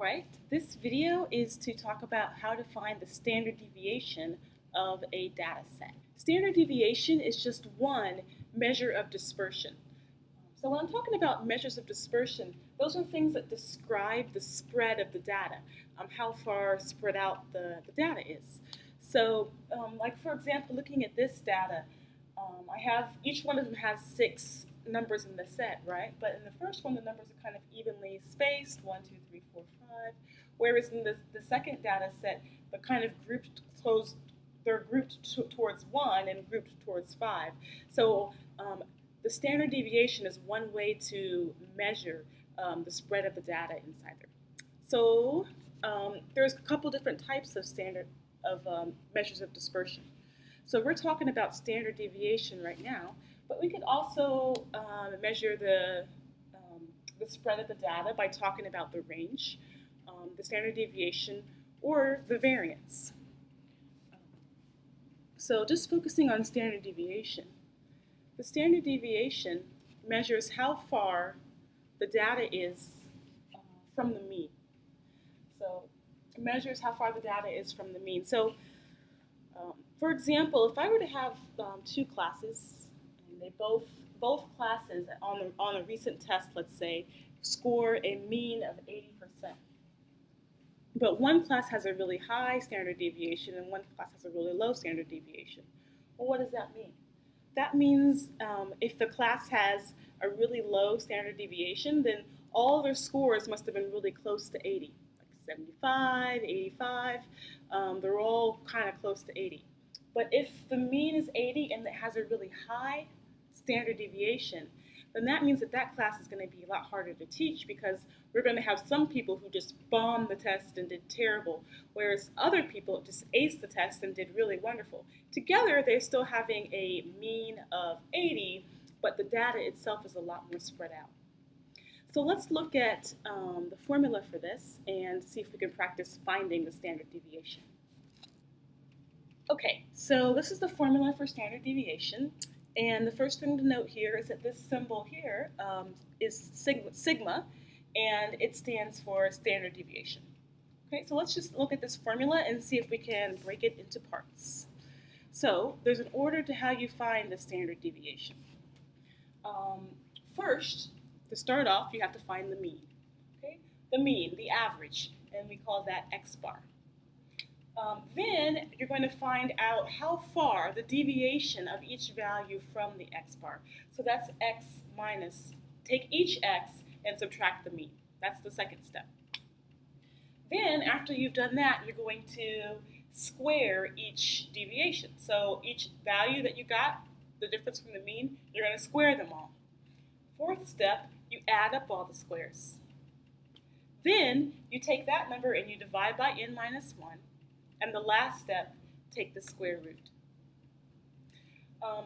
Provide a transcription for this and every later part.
Alright, this video is to talk about how to find the standard deviation of a data set. Standard deviation is just one measure of dispersion. So when I'm talking about measures of dispersion, those are things that describe the spread of the data, how far spread out the data is. So like for example, looking at this data, each one of them has 6 numbers in the set, right? But in the first one, the numbers are kind of evenly spaced, 1, 2, 3, 4, 5. Whereas in the second data set, they're kind of grouped towards 1 and grouped towards 5. So the standard deviation is one way to measure the spread of the data inside there. So there's a couple different types of measures of dispersion. So we're talking about standard deviation right now, but we could also measure the spread of the data by talking about the range, the standard deviation, or the variance. So just focusing on standard deviation. The standard deviation measures how far the data is from the mean. So it measures how far the data is from the mean. So for example, if I were to have 2 classes, and they both classes on a recent test, let's say, score a mean of 80%. But one class has a really high standard deviation and one class has a really low standard deviation. Well, what does that mean? That means if the class has a really low standard deviation, then all their scores must have been really close to 80, like 75, 85. They're all kind of close to 80. But if the mean is 80 and it has a really high standard deviation, then that means that that class is going to be a lot harder to teach because we're going to have some people who just bombed the test and did terrible, whereas other people just aced the test and did really wonderful. Together, they're still having a mean of 80, but the data itself is a lot more spread out. So let's look at the formula for this and see if we can practice finding the standard deviation. Okay, so this is the formula for standard deviation. And the first thing to note here is that this symbol here is sigma, and it stands for standard deviation. Okay, so let's just look at this formula and see if we can break it into parts. So there's an order to how you find the standard deviation. First, to start off, you have to find the mean. Okay, the mean, the average, and we call that x bar. Then you're going to find out how far the deviation of each value from the x bar. So that's x minus, take each x and subtract the mean. That's the second step. Then after you've done that, you're going to square each deviation. So each value that you got, the difference from the mean, you're going to square them all. Fourth step, you add up all the squares. Then you take that number and you divide by n minus 1. And the last step, take the square root.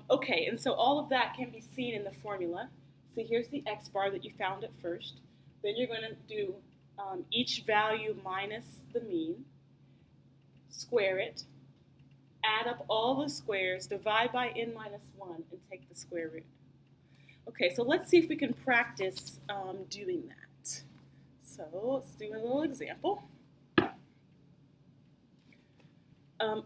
Okay, and so all of that can be seen in the formula. So here's the x bar that you found at first. Then you're going to do each value minus the mean, square it, add up all the squares, divide by n minus 1, and take the square root. Okay, so let's see if we can practice doing that. So let's do a little example.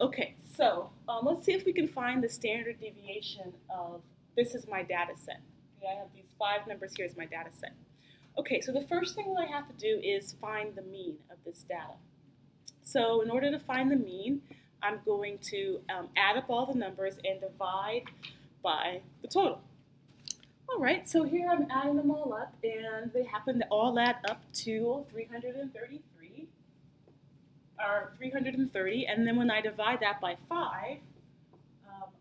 Okay, so let's see if we can find the standard deviation of, this is my data set. Okay, I have these 5 numbers here as my data set. Okay, so the first thing that I have to do is find the mean of this data. So in order to find the mean, I'm going to add up all the numbers and divide by the total. All right, so here I'm adding them all up, and they happen to all add up to 333. Or 330, and then when I divide that by 5,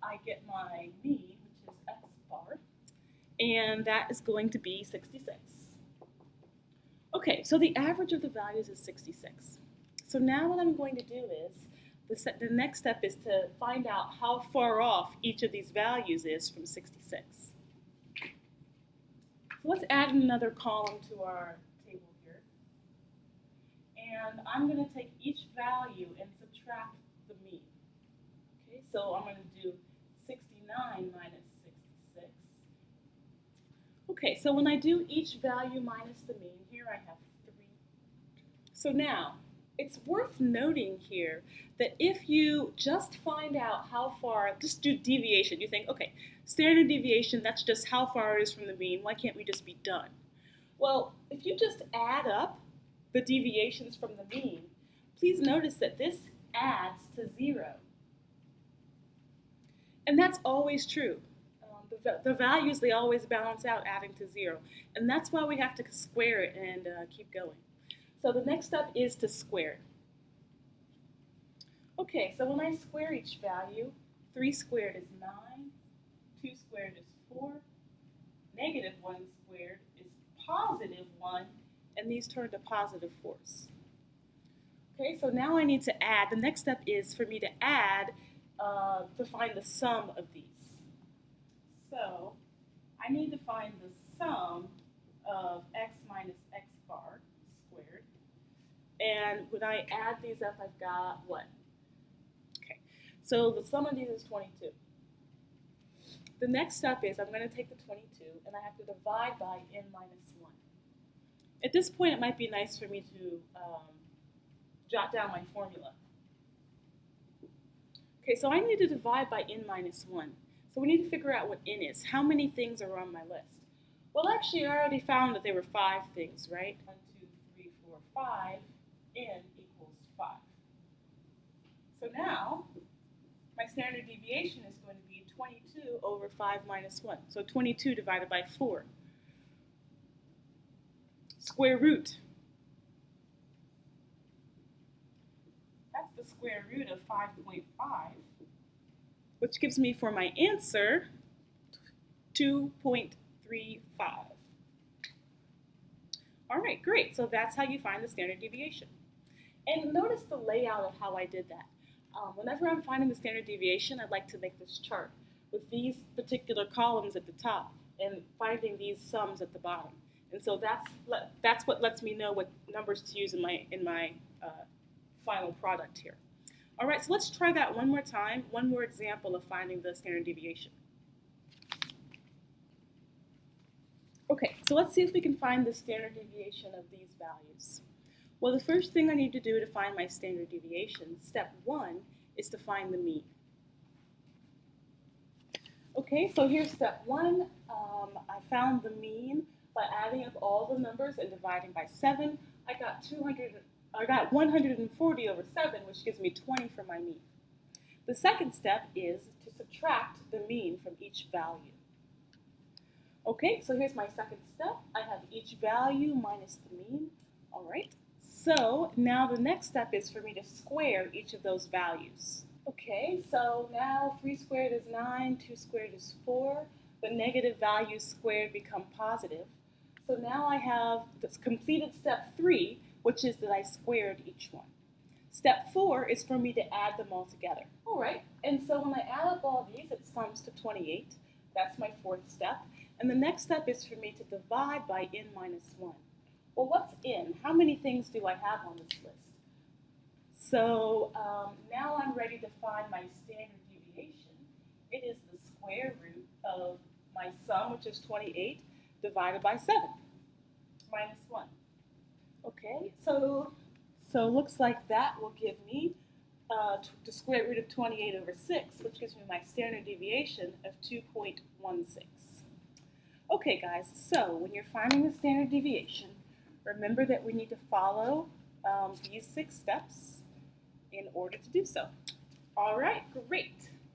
I get my mean, which is x bar, and that is going to be 66. Okay, so the average of the values is 66. So now what I'm going to do is, the next step is to find out how far off each of these values is from 66. So let's add another column to our table here. And I'm going to take each value and subtract the mean. Okay, so I'm going to do 69 minus 66. Okay, so when I do each value minus the mean, here I have 3. So now, it's worth noting here that if you just find out how far, just do deviation, you think, okay, standard deviation, that's just how far it is from the mean, why can't we just be done? Well, if you just add up the deviations from the mean, please notice that this adds to 0. And that's always true. The values, they always balance out adding to 0. And that's why we have to square it and keep going. So the next step is to square. Okay, so when I square each value, 3 squared is 9, 2 squared is 4, negative 1 squared is positive 1, and these turn to positive 4s. Okay, so now I need to add. The next step is for me to add to find the sum of these. So I need to find the sum of x minus x bar squared. And when I add these up, I've got what? Okay, so the sum of these is 22. The next step is I'm going to take the 22 and I have to divide by n minus 1. At this point, it might be nice for me to jot down my formula. Okay, so I need to divide by n minus 1. So we need to figure out what n is. How many things are on my list? Well, actually, I already found that there were 5 things, right? 1, 2, 3, 4, 5. N equals 5. So now, my standard deviation is going to be 22 over 5 minus 1. So 22 divided by 4. Square root. That's the square root of 5.5. Which gives me for my answer 2.35. All right, great. So that's how you find the standard deviation. And notice the layout of how I did that. Whenever I'm finding the standard deviation, I'd like to make this chart with these particular columns at the top and finding these sums at the bottom. And so that's what lets me know what numbers to use in my final product here. All right, so let's try that one more time, one more example of finding the standard deviation. Okay, so let's see if we can find the standard deviation of these values. Well, the first thing I need to do to find my standard deviation, step 1, is to find the mean. Okay, so here's step 1. I found the mean by adding up all the numbers and dividing by 7. I got 140 over 7, which gives me 20 for my mean. The second step is to subtract the mean from each value. Okay, so here's my second step. I have each value minus the mean. All right, so now the next step is for me to square each of those values. Okay, so now 3 squared is 9, 2 squared is 4. The negative values squared become positive. So now I have this completed step 3, which is that I squared each one. Step 4 is for me to add them all together. All right, and so when I add up all these, it sums to 28. That's my 4th step. And the next step is for me to divide by n minus 1. Well, what's n? How many things do I have on this list? So now I'm ready to find my standard deviation. It is the square root of my sum, which is 28, divided by 7, minus 1. Okay, so looks like that will give me the square root of 28 over 6, which gives me my standard deviation of 2.16. Okay, guys, so when you're finding the standard deviation, remember that we need to follow these 6 steps in order to do so. All right, great.